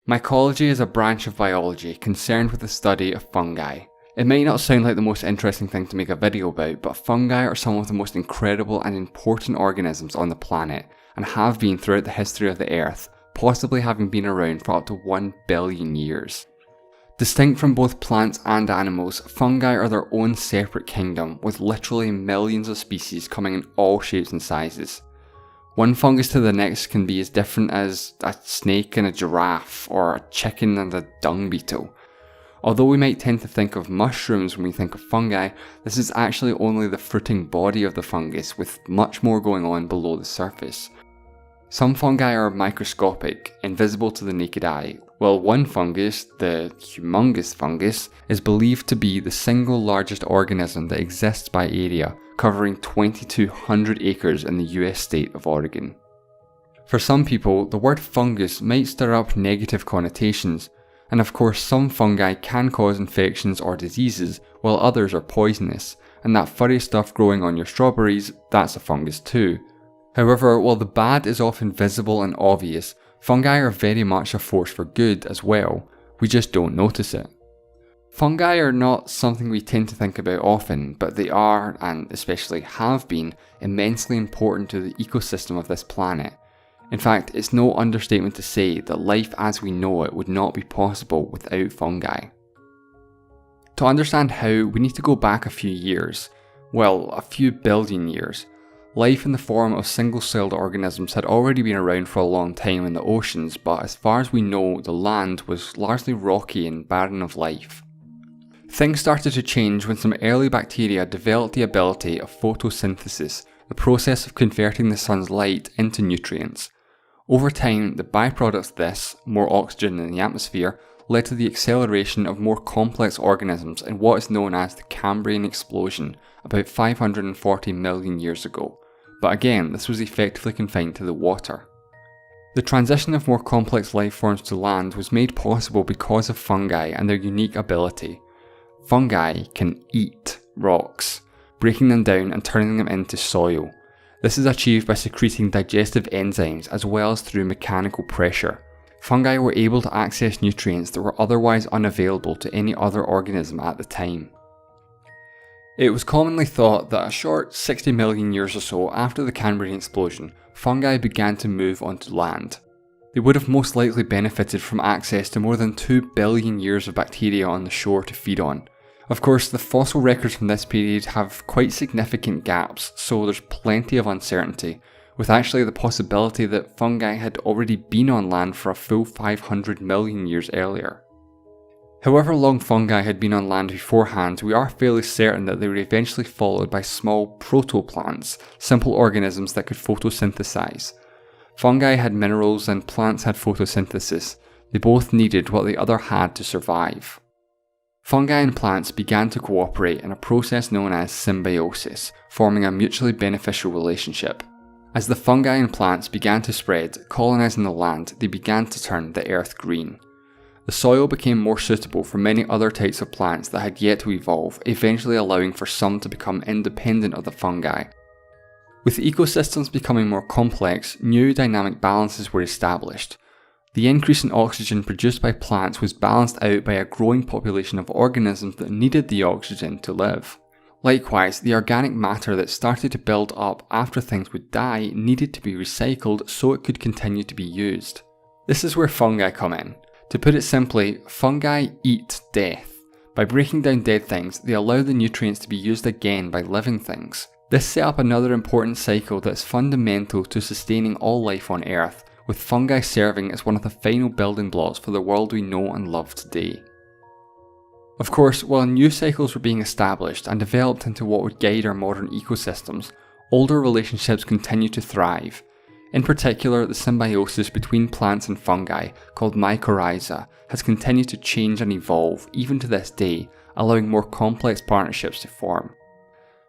Mycology is a branch of biology concerned with the study of fungi. It might not sound like the most interesting thing to make a video about, but fungi are some of the most incredible and important organisms on the planet, and have been throughout the history of the Earth, possibly having been around for up to 1 billion years. Distinct from both plants and animals, fungi are their own separate kingdom, with literally millions of species coming in all shapes and sizes. One fungus to the next can be as different as a snake and a giraffe, or a chicken and a dung beetle. Although we might tend to think of mushrooms when we think of fungi, this is actually only the fruiting body of the fungus, with much more going on below the surface. Some fungi are microscopic, invisible to the naked eye, while one fungus, the humongous fungus, is believed to be the single largest organism that exists by area, covering 2,200 acres in the US state of Oregon. For some people, the word fungus might stir up negative connotations, and of course some fungi can cause infections or diseases, while others are poisonous, and that furry stuff growing on your strawberries, that's a fungus too. However, while the bad is often visible and obvious, fungi are very much a force for good as well, we just don't notice it. Fungi are not something we tend to think about often, but they are, and especially have been, immensely important to the ecosystem of this planet. In fact, it's no understatement to say that life as we know it would not be possible without fungi. To understand how, we need to go back a few years, well, a few billion years. Life in the form of single-celled organisms had already been around for a long time in the oceans, but as far as we know, the land was largely rocky and barren of life. Things started to change when some early bacteria developed the ability of photosynthesis, the process of converting the sun's light into nutrients. Over time, the byproduct of this, more oxygen in the atmosphere, led to the acceleration of more complex organisms in what is known as the Cambrian explosion, about 540 million years ago. But again, this was effectively confined to the water. The transition of more complex life forms to land was made possible because of fungi and their unique ability. Fungi can eat rocks, breaking them down and turning them into soil. This is achieved by secreting digestive enzymes as well as through mechanical pressure. Fungi were able to access nutrients that were otherwise unavailable to any other organism at the time. It was commonly thought that a short 60 million years or so after the Cambrian explosion, fungi began to move onto land. They would have most likely benefited from access to more than 2 billion years of bacteria on the shore to feed on. Of course, the fossil records from this period have quite significant gaps, so there's plenty of uncertainty, with actually the possibility that fungi had already been on land for a full 500 million years earlier. However long fungi had been on land beforehand, we are fairly certain that they were eventually followed by small protoplants, simple organisms that could photosynthesize. Fungi had minerals and plants had photosynthesis. They both needed what the other had to survive. Fungi and plants began to cooperate in a process known as symbiosis, forming a mutually beneficial relationship. As the fungi and plants began to spread, colonizing the land, they began to turn the earth green. The soil became more suitable for many other types of plants that had yet to evolve, eventually allowing for some to become independent of the fungi. With ecosystems becoming more complex, new dynamic balances were established. The increase in oxygen produced by plants was balanced out by a growing population of organisms that needed the oxygen to live. Likewise, the organic matter that started to build up after things would die needed to be recycled so it could continue to be used. This is where fungi come in. To put it simply, fungi eat death. By breaking down dead things, they allow the nutrients to be used again by living things. This set up another important cycle that's fundamental to sustaining all life on Earth, with fungi serving as one of the final building blocks for the world we know and love today. Of course, while new cycles were being established and developed into what would guide our modern ecosystems, older relationships continued to thrive. In particular, the symbiosis between plants and fungi, called mycorrhiza, has continued to change and evolve even to this day, allowing more complex partnerships to form.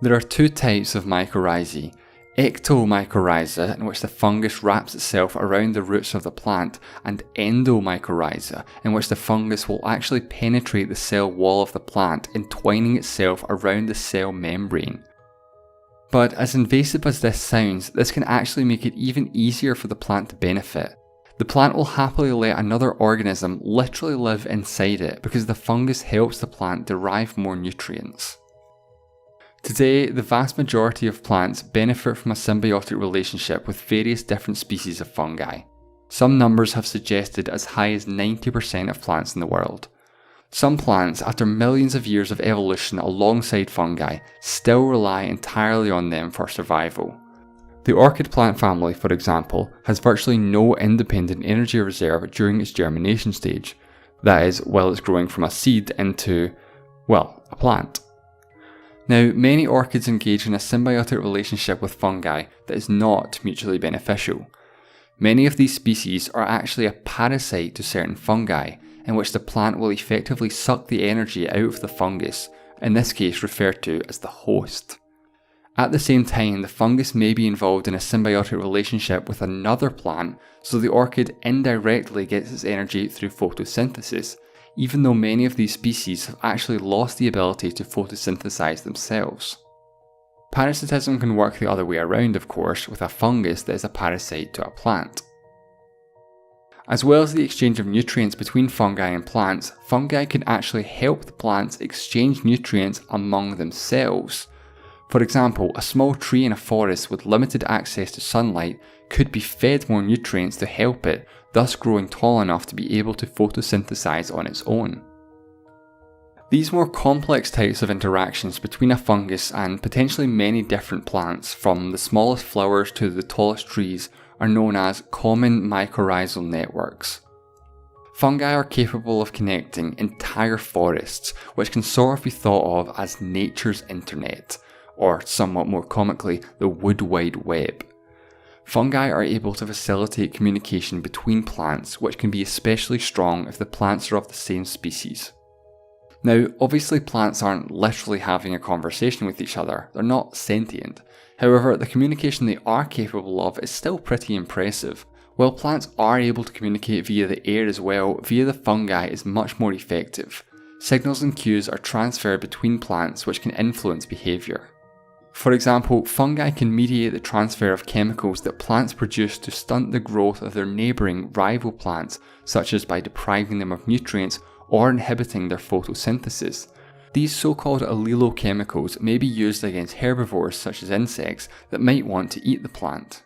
There are two types of mycorrhizae: ectomycorrhiza, in which the fungus wraps itself around the roots of the plant, and endomycorrhiza, in which the fungus will actually penetrate the cell wall of the plant, entwining itself around the cell membrane. But as invasive as this sounds, this can actually make it even easier for the plant to benefit. The plant will happily let another organism literally live inside it because the fungus helps the plant derive more nutrients. Today, the vast majority of plants benefit from a symbiotic relationship with various different species of fungi. Some numbers have suggested as high as 90% of plants in the world. Some plants, after millions of years of evolution alongside fungi, still rely entirely on them for survival. The orchid plant family, for example, has virtually no independent energy reserve during its germination stage. That is, while it's growing from a seed into, well, a plant. Now, many orchids engage in a symbiotic relationship with fungi that is not mutually beneficial. Many of these species are actually a parasite to certain fungi, in which the plant will effectively suck the energy out of the fungus, in this case referred to as the host. At the same time, the fungus may be involved in a symbiotic relationship with another plant, so the orchid indirectly gets its energy through photosynthesis, even though many of these species have actually lost the ability to photosynthesize themselves. Parasitism can work the other way around, of course, with a fungus that is a parasite to a plant. As well as the exchange of nutrients between fungi and plants, fungi can actually help the plants exchange nutrients among themselves. For example, a small tree in a forest with limited access to sunlight could be fed more nutrients to help it, thus growing tall enough to be able to photosynthesize on its own. These more complex types of interactions between a fungus and potentially many different plants, from the smallest flowers to the tallest trees, are known as common mycorrhizal networks. Fungi are capable of connecting entire forests, which can sort of be thought of as nature's internet, or somewhat more comically, the wood wide web. Fungi are able to facilitate communication between plants, which can be especially strong if the plants are of the same species. Now, obviously plants aren't literally having a conversation with each other, they're not sentient. However, the communication they are capable of is still pretty impressive. While plants are able to communicate via the air as well, via the fungi is much more effective. Signals and cues are transferred between plants which can influence behaviour. For example, fungi can mediate the transfer of chemicals that plants produce to stunt the growth of their neighbouring rival plants, such as by depriving them of nutrients or inhibiting their photosynthesis. These so-called allelochemicals may be used against herbivores such as insects that might want to eat the plant.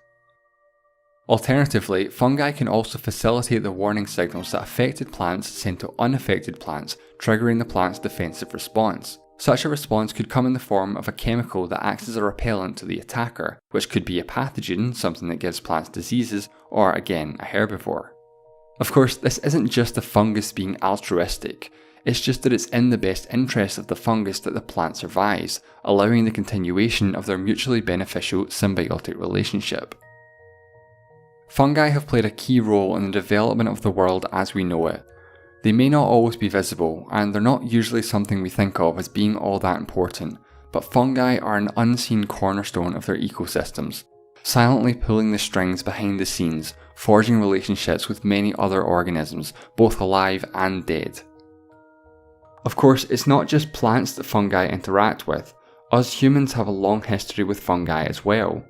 Alternatively, fungi can also facilitate the warning signals that affected plants send to unaffected plants, triggering the plant's defensive response. Such a response could come in the form of a chemical that acts as a repellent to the attacker, which could be a pathogen, something that gives plants diseases, or again, a herbivore. Of course, this isn't just the fungus being altruistic, it's just that it's in the best interest of the fungus that the plant survives, allowing the continuation of their mutually beneficial symbiotic relationship. Fungi have played a key role in the development of the world as we know it. They may not always be visible, and they're not usually something we think of as being all that important, but fungi are an unseen cornerstone of their ecosystems, silently pulling the strings behind the scenes, forging relationships with many other organisms, both alive and dead. Of course, it's not just plants that fungi interact with. Us humans have a long history with fungi as well.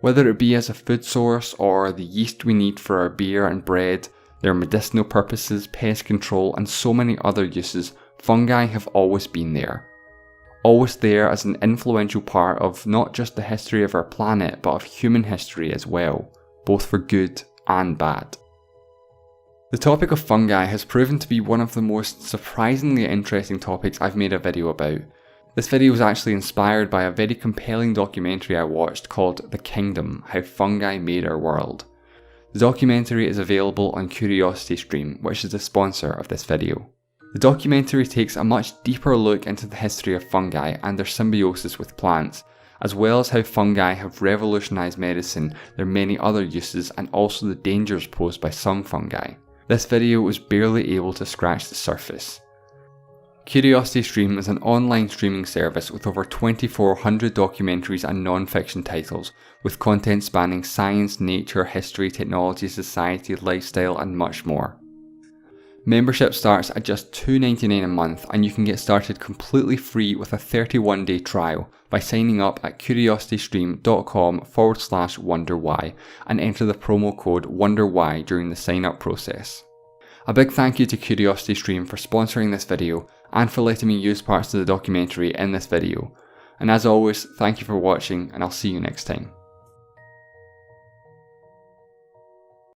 Whether it be as a food source or the yeast we need for our beer and bread, their medicinal purposes, pest control, and so many other uses, fungi have always been there. Always there as an influential part of not just the history of our planet, but of human history as well, both for good and bad. The topic of fungi has proven to be one of the most surprisingly interesting topics I've made a video about. This video was actually inspired by a very compelling documentary I watched called The Kingdom: How Fungi Made Our World. The documentary is available on CuriosityStream, which is the sponsor of this video. The documentary takes a much deeper look into the history of fungi and their symbiosis with plants, as well as how fungi have revolutionised medicine, their many other uses, and also the dangers posed by some fungi. This video was barely able to scratch the surface. CuriosityStream is an online streaming service with over 2,400 documentaries and non-fiction titles, with content spanning science, nature, history, technology, society, lifestyle, and much more. Membership starts at just $2.99 a month, and you can get started completely free with a 31-day trial by signing up at curiositystream.com/wonderwhy and enter the promo code WONDERWHY during the sign up process. A big thank you to CuriosityStream for sponsoring this video and for letting me use parts of the documentary in this video. And as always, thank you for watching, and I'll see you next time.